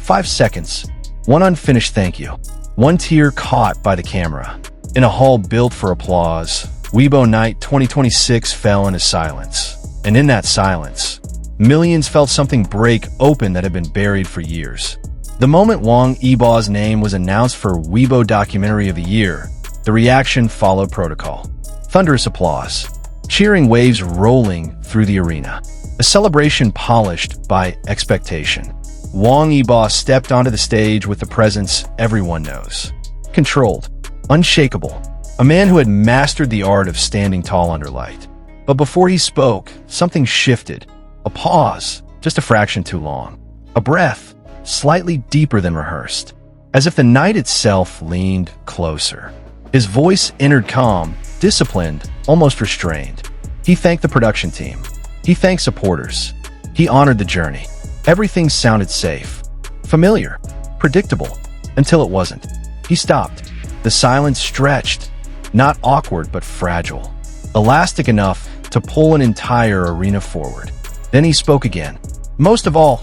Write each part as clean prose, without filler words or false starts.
5 seconds. One unfinished thank you. One tear caught by the camera. In a hall built for applause, Weibo Night 2026 fell into silence. And in that silence, millions felt something break open that had been buried for years. The moment Wang Yibo's name was announced for Weibo Documentary of the Year, the reaction followed protocol. Thunderous applause, cheering waves rolling through the arena. A celebration polished by expectation. Wang Yibo stepped onto the stage with the presence everyone knows. Controlled, unshakable, a man who had mastered the art of standing tall under light. But before he spoke, something shifted. A pause, just a fraction too long. A breath, slightly deeper than rehearsed, as if the night itself leaned closer. His voice entered calm, disciplined, almost restrained. He thanked the production team. He thanked supporters. He honored the journey. Everything sounded safe, familiar, predictable, until it wasn't. He stopped. The silence stretched, not awkward but fragile, elastic enough to pull an entire arena forward. Then he spoke again. Most of all,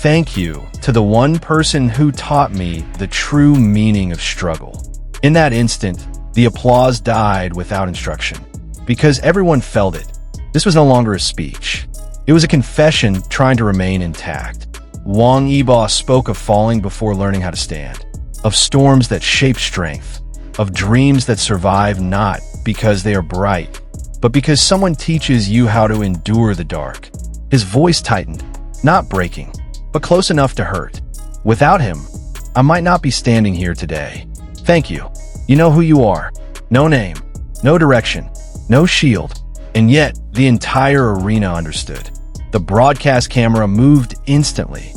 thank you to the one person who taught me the true meaning of struggle. In that instant, the applause died without instruction, because everyone felt it. This was no longer a speech. It was a confession trying to remain intact. Wang Yibo spoke of falling before learning how to stand, of storms that shape strength, of dreams that survive not because they are bright, but because someone teaches you how to endure the dark. His voice tightened, not breaking, but close enough to hurt. Without him, I might not be standing here today. Thank you. You know who you are. No name, no direction, no shield. And yet, the entire arena understood. The broadcast camera moved instantly,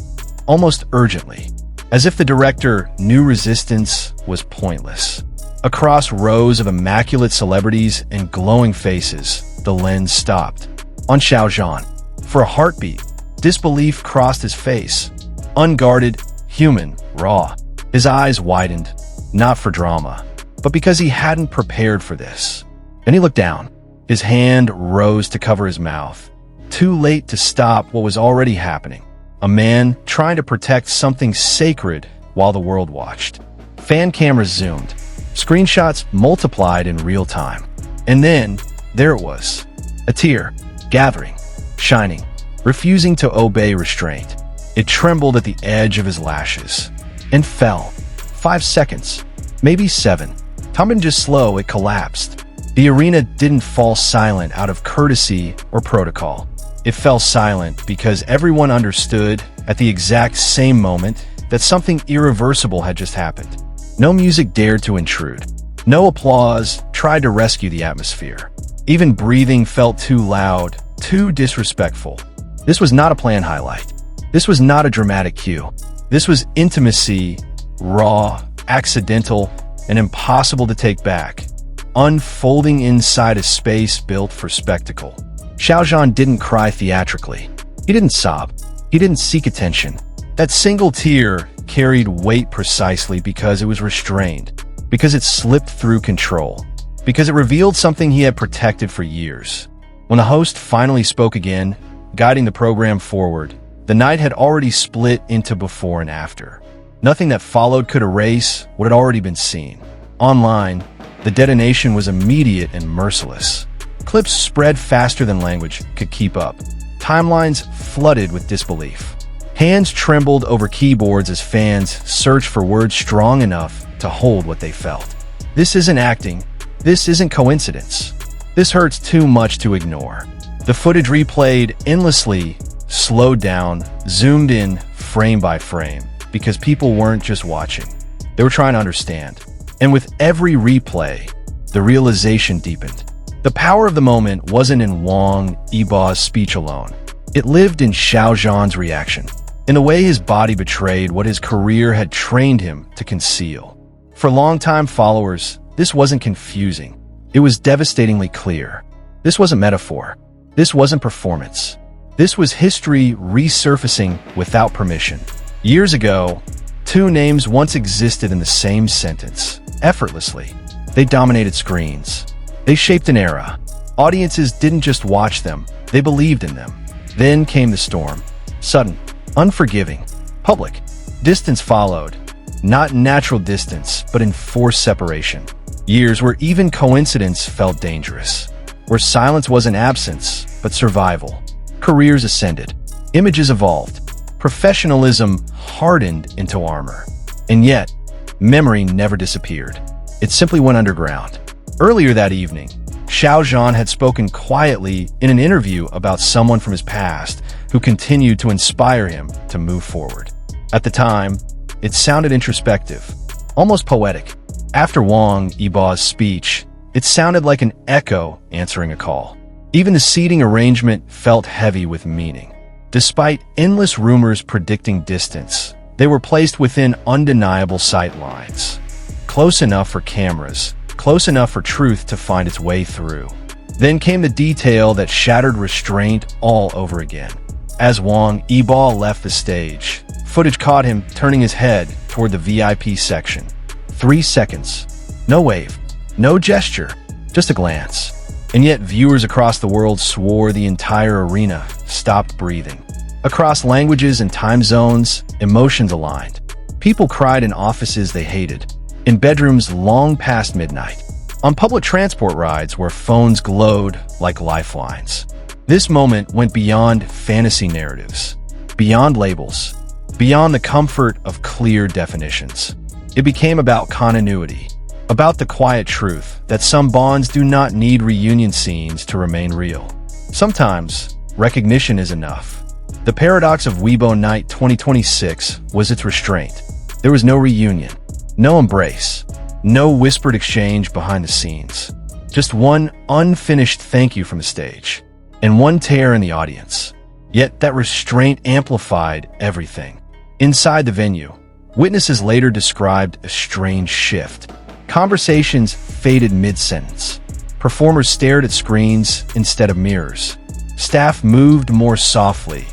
almost urgently, as if the director knew resistance was pointless. Across rows of immaculate celebrities and glowing faces, the lens stopped. On Xiao Zhan, for a heartbeat, disbelief crossed his face. Unguarded, human, raw. His eyes widened, not for drama, but because he hadn't prepared for this. Then he looked down. His hand rose to cover his mouth. Too late to stop what was already happening. A man trying to protect something sacred while the world watched. Fan cameras zoomed. Screenshots multiplied in real time. And then, there it was. A tear, gathering, shining, refusing to obey restraint. It trembled at the edge of his lashes. And fell. 5 seconds. Maybe 7. Time didn't just slow, it collapsed. The arena didn't fall silent out of courtesy or protocol. It fell silent because everyone understood at the exact same moment that something irreversible had just happened. No music dared to intrude. No applause tried to rescue the atmosphere. Even breathing felt too loud, too disrespectful. This was not a planned highlight. This was not a dramatic cue. This was intimacy, raw, accidental, and impossible to take back. Unfolding inside a space built for spectacle. Xiao Zhan didn't cry theatrically. He didn't sob. He didn't seek attention. That single tear carried weight precisely because it was restrained, because it slipped through control, because it revealed something he had protected for years. When the host finally spoke again, guiding the program forward, the night had already split into before and after. Nothing that followed could erase what had already been seen. Online, the detonation was immediate and merciless. Clips spread faster than language could keep up. Timelines flooded with disbelief. Hands trembled over keyboards as fans searched for words strong enough to hold what they felt. This isn't acting. This isn't coincidence. This hurts too much to ignore. The footage replayed endlessly, slowed down, zoomed in frame by frame, because people weren't just watching. They were trying to understand. And with every replay, the realization deepened. The power of the moment wasn't in Wang Yibo's speech alone. It lived in Xiao Zhan's reaction, in the way his body betrayed what his career had trained him to conceal. For longtime followers, this wasn't confusing. It was devastatingly clear. This wasn't metaphor. This wasn't performance. This was history resurfacing without permission. Years ago, two names once existed in the same sentence, effortlessly. They dominated screens. They shaped an era. Audiences didn't just watch them, they believed in them. Then came the storm. Sudden, unforgiving, public. Distance followed. Not natural distance, but enforced separation. Years where even coincidence felt dangerous. Where silence wasn't absence, but survival. Careers ascended. Images evolved. Professionalism hardened into armor. And yet, memory never disappeared. It simply went underground. Earlier that evening, Xiao Zhan had spoken quietly in an interview about someone from his past who continued to inspire him to move forward. At the time, it sounded introspective, almost poetic. After Wang Yibo's speech, it sounded like an echo answering a call. Even the seating arrangement felt heavy with meaning. Despite endless rumors predicting distance, they were placed within undeniable sight lines. Close enough for cameras, close enough for truth to find its way through. Then came the detail that shattered restraint all over again. As Wang Yibo left the stage, footage caught him turning his head toward the VIP section. 3 seconds. No wave. No gesture. Just a glance. And yet viewers across the world swore the entire arena stopped breathing. Across languages and time zones, emotions aligned. People cried in offices they hated, in bedrooms long past midnight, on public transport rides where phones glowed like lifelines. This moment went beyond fantasy narratives, beyond labels, beyond the comfort of clear definitions. It became about continuity, about the quiet truth that some bonds do not need reunion scenes to remain real. Sometimes, recognition is enough. The paradox of Weibo Night 2026 was its restraint. There was no reunion, no embrace, no whispered exchange behind the scenes. Just one unfinished thank you from the stage, and one tear in the audience. Yet that restraint amplified everything. Inside the venue, witnesses later described a strange shift. Conversations faded mid-sentence. Performers stared at screens instead of mirrors. Staff moved more softly,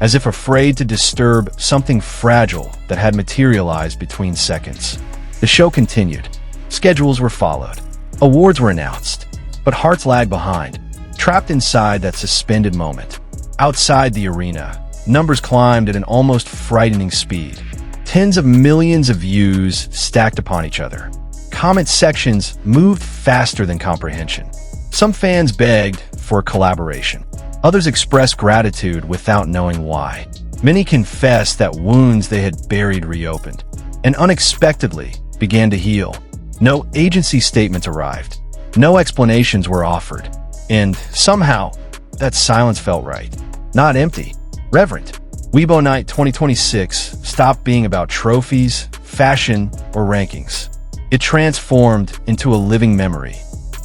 as if afraid to disturb something fragile that had materialized between seconds. The show continued. Schedules were followed. Awards were announced. But hearts lagged behind, trapped inside that suspended moment. Outside the arena, numbers climbed at an almost frightening speed. Tens of millions of views stacked upon each other. Comment sections moved faster than comprehension. Some fans begged for a collaboration. Others expressed gratitude without knowing why. Many confessed that wounds they had buried reopened, and unexpectedly began to heal. No agency statements arrived. No explanations were offered. And somehow, that silence felt right. Not empty, reverent. Weibo Night 2026 stopped being about trophies, fashion, or rankings. It transformed into a living memory,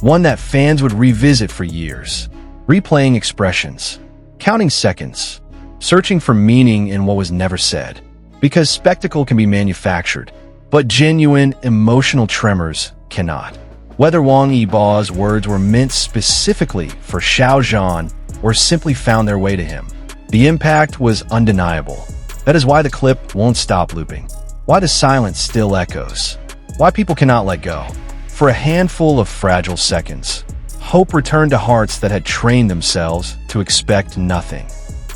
one that fans would revisit for years, replaying expressions, counting seconds, searching for meaning in what was never said. Because spectacle can be manufactured, but genuine emotional tremors cannot. Whether Wang Yibo's words were meant specifically for Xiao Zhan or simply found their way to him, the impact was undeniable. That is why the clip won't stop looping, why the silence still echoes, why people cannot let go. For a handful of fragile seconds, hope returned to hearts that had trained themselves to expect nothing.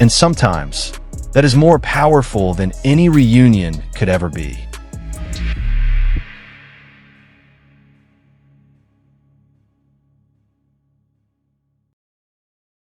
And sometimes, that is more powerful than any reunion could ever be.